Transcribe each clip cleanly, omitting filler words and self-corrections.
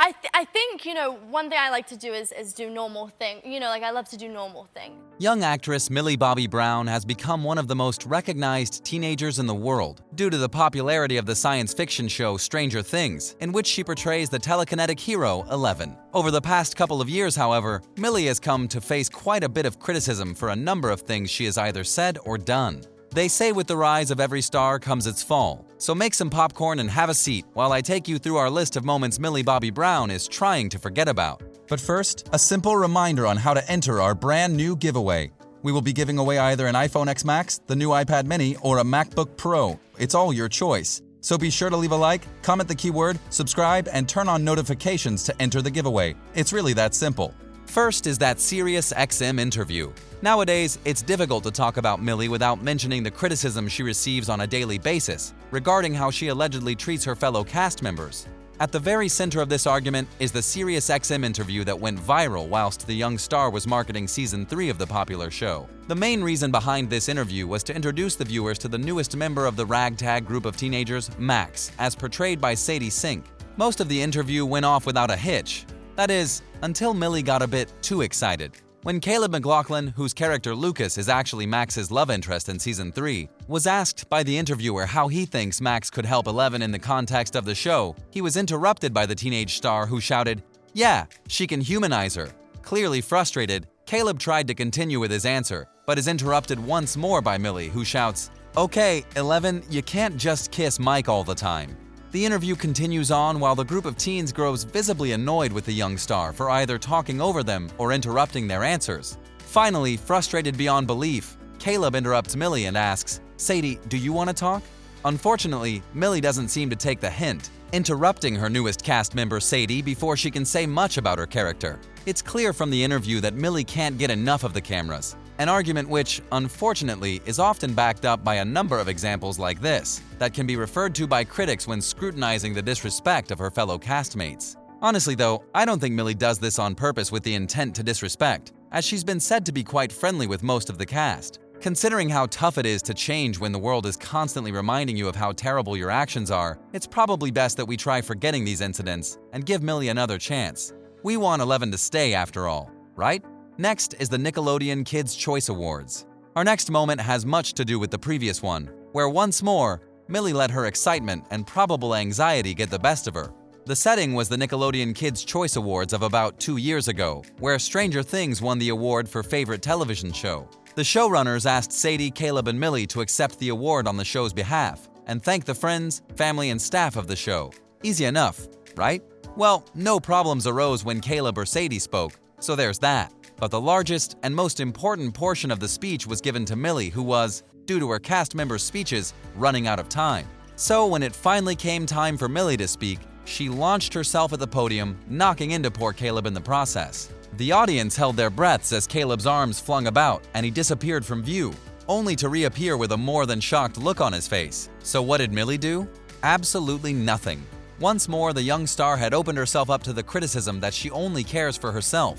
I think, one thing I like to do is do normal thing. Like I love to do normal things. Young actress MIllie Bobby Brown has become one of the most recognized teenagers in the world due to the popularity of the science fiction show Stranger Things, in which she portrays the telekinetic hero Eleven. Over the past couple of years, however, MIllie has come to face quite a bit of criticism for a number of things she has either said or done. They say with the rise of every star comes its fall, so make some popcorn and have a seat while I take you through our list of moments MIllie Bobby Brown is trying to forget about. But first, a simple reminder on how to enter our brand new giveaway. We will be giving away either an iPhone X Max, the new iPad mini, or a MacBook Pro. It's all your choice. So be sure to leave a like, comment the keyword, subscribe, and turn on notifications to enter the giveaway. It's really that simple. First is that Sirius XM interview. Nowadays, it's difficult to talk about MIllie without mentioning the criticism she receives on a daily basis regarding how she allegedly treats her fellow cast members. At the very center of this argument is the Sirius XM interview that went viral whilst the young star was marketing Season 3 of the popular show. The main reason behind this interview was to introduce the viewers to the newest member of the ragtag group of teenagers, Max, as portrayed by Sadie Sink. Most of the interview went off without a hitch. That is, until MIllie got a bit too excited. When Caleb McLaughlin, whose character Lucas is actually Max's love interest in Season 3, was asked by the interviewer how he thinks Max could help Eleven in the context of the show, he was interrupted by the teenage star who shouted, "Yeah, she can humanize her." Clearly frustrated, Caleb tried to continue with his answer, but is interrupted once more by MIllie, who shouts, "Okay, Eleven, you can't just kiss Mike all the time." The interview continues on while the group of teens grows visibly annoyed with the young star for either talking over them or interrupting their answers. Finally, frustrated beyond belief, Caleb interrupts MIllie and asks, "Sadie, do you want to talk?" Unfortunately, MIllie doesn't seem to take the hint, interrupting her newest cast member Sadie before she can say much about her character. It's clear from the interview that MIllie can't get enough of the cameras, an argument which, unfortunately, is often backed up by a number of examples like this that can be referred to by critics when scrutinizing the disrespect of her fellow castmates. Honestly though, I don't think MIllie does this on purpose with the intent to disrespect, as she's been said to be quite friendly with most of the cast. Considering how tough it is to change when the world is constantly reminding you of how terrible your actions are, it's probably best that we try forgetting these incidents and give MIllie another chance. We want Eleven to stay after all, right? Next is the Nickelodeon Kids' Choice Awards. Our next moment has much to do with the previous one, where once more, MIllie let her excitement and probable anxiety get the best of her. The setting was the Nickelodeon Kids' Choice Awards of about 2 years ago, where Stranger Things won the award for Favorite Television Show. The showrunners asked Sadie, Caleb, and MIllie to accept the award on the show's behalf and thank the friends, family, and staff of the show. Easy enough, right? Well, no problems arose when Caleb or Sadie spoke, so there's that. But the largest and most important portion of the speech was given to MIllie, who was, due to her cast members' speeches, running out of time. So when it finally came time for MIllie to speak, she launched herself at the podium, knocking into poor Caleb in the process. The audience held their breaths as Caleb's arms flung about and he disappeared from view, only to reappear with a more than shocked look on his face. So what did MIllie do? Absolutely nothing. Once more, the young star had opened herself up to the criticism that she only cares for herself,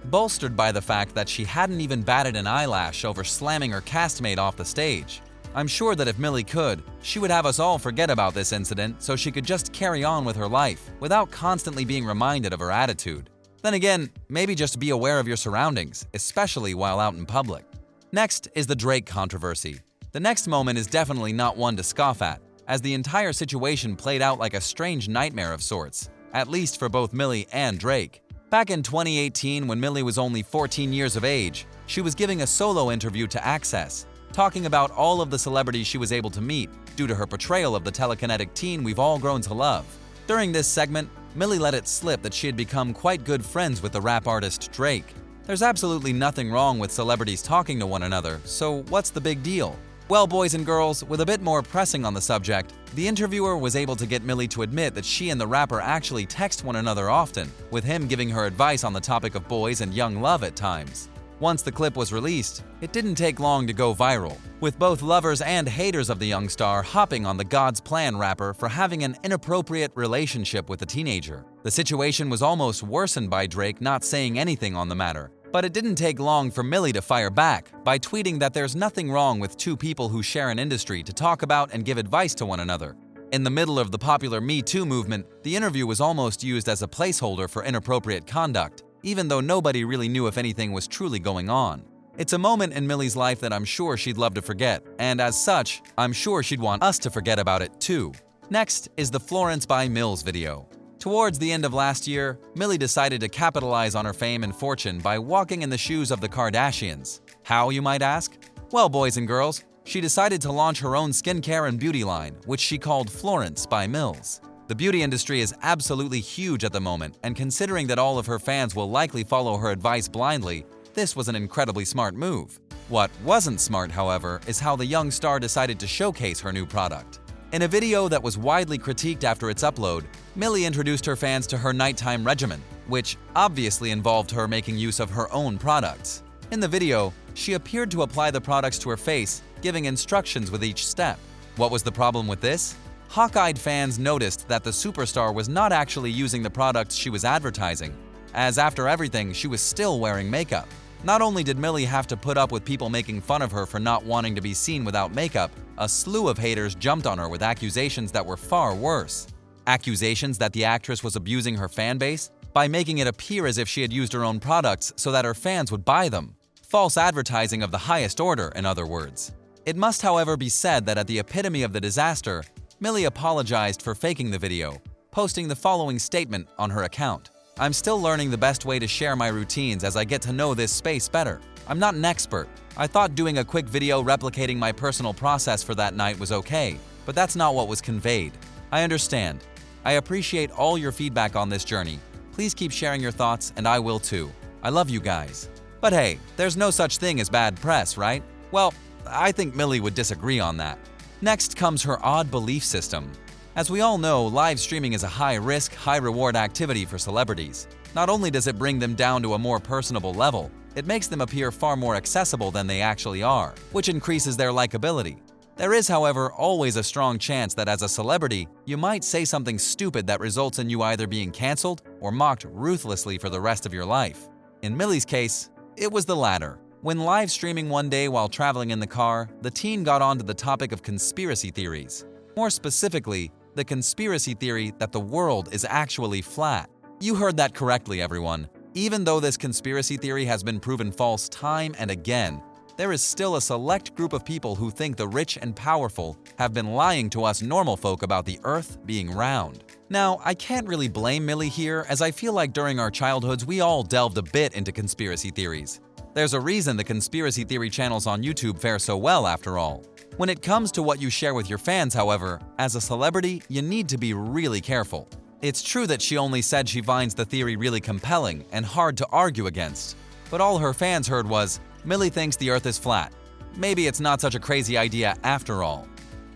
bolstered by the fact that she hadn't even batted an eyelash over slamming her castmate off the stage. I'm sure that if MIllie could, she would have us all forget about this incident so she could just carry on with her life without constantly being reminded of her attitude. Then again, maybe just be aware of your surroundings, especially while out in public. Next is the Drake controversy. The next moment is definitely not one to scoff at, as the entire situation played out like a strange nightmare of sorts, at least for both MIllie and Drake. Back in 2018, when MIllie was only 14 years of age, she was giving a solo interview to Access, talking about all of the celebrities she was able to meet due to her portrayal of the telekinetic teen we've all grown to love. During this segment, MIllie let it slip that she had become quite good friends with the rap artist Drake. There's absolutely nothing wrong with celebrities talking to one another, so what's the big deal? Well, boys and girls, with a bit more pressing on the subject, the interviewer was able to get MIllie to admit that she and the rapper actually text one another often, with him giving her advice on the topic of boys and young love at times. Once the clip was released, it didn't take long to go viral, with both lovers and haters of the young star hopping on the God's Plan rapper for having an inappropriate relationship with a teenager. The situation was almost worsened by Drake not saying anything on the matter, but it didn't take long for MIllie to fire back by tweeting that there's nothing wrong with two people who share an industry to talk about and give advice to one another. In the middle of the popular Me Too movement, the interview was almost used as a placeholder for inappropriate conduct, even though nobody really knew if anything was truly going on. It's a moment in Millie's life that I'm sure she'd love to forget, and as such, I'm sure she'd want us to forget about it too. Next is the Florence by Mills video. Towards the end of last year, Millie decided to capitalize on her fame and fortune by walking in the shoes of the Kardashians. How, you might ask? Well, boys and girls, she decided to launch her own skincare and beauty line, which she called Florence by Mills. The beauty industry is absolutely huge at the moment, and considering that all of her fans will likely follow her advice blindly, this was an incredibly smart move. What wasn't smart, however, is how the young star decided to showcase her new product. In a video that was widely critiqued after its upload, Millie introduced her fans to her nighttime regimen, which obviously involved her making use of her own products. In the video, she appeared to apply the products to her face, giving instructions with each step. What was the problem with this? Hawk-eyed fans noticed that the superstar was not actually using the products she was advertising, as after everything, she was still wearing makeup. Not only did Millie have to put up with people making fun of her for not wanting to be seen without makeup, a slew of haters jumped on her with accusations that were far worse. Accusations that the actress was abusing her fan base by making it appear as if she had used her own products so that her fans would buy them. False advertising of the highest order, in other words. It must, however, be said that at the epitome of the disaster, Millie apologized for faking the video, posting the following statement on her account. "I'm still learning the best way to share my routines as I get to know this space better. I'm not an expert. I thought doing a quick video replicating my personal process for that night was okay, but that's not what was conveyed. I understand. I appreciate all your feedback on this journey. Please keep sharing your thoughts, and I will too. I love you guys." But hey, there's no such thing as bad press, right? Well, I think Millie would disagree on that. Next comes her odd belief system. As we all know, live streaming is a high-risk, high-reward activity for celebrities. Not only does it bring them down to a more personable level, it makes them appear far more accessible than they actually are, which increases their likability. There is, however, always a strong chance that as a celebrity, you might say something stupid that results in you either being canceled or mocked ruthlessly for the rest of your life. In Millie's case, it was the latter. When live streaming one day while traveling in the car, the teen got onto the topic of conspiracy theories. More specifically, the conspiracy theory that the world is actually flat. You heard that correctly, everyone. Even though this conspiracy theory has been proven false time and again, there is still a select group of people who think the rich and powerful have been lying to us normal folk about the Earth being round. Now, I can't really blame Millie here, as I feel like during our childhoods we all delved a bit into conspiracy theories. There's a reason the conspiracy theory channels on YouTube fare so well, after all. When it comes to what you share with your fans, however, as a celebrity, you need to be really careful. It's true that she only said she finds the theory really compelling and hard to argue against, but all her fans heard was, "Millie thinks the Earth is flat. Maybe it's not such a crazy idea after all."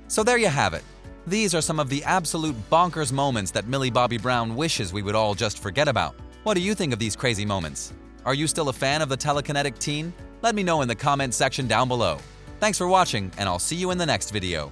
So there you have it. These are some of the absolute bonkers moments that Millie Bobby Brown wishes we would all just forget about. What do you think of these crazy moments? Are you still a fan of the telekinetic teen? Let me know in the comments section down below. Thanks for watching, and I'll see you in the next video.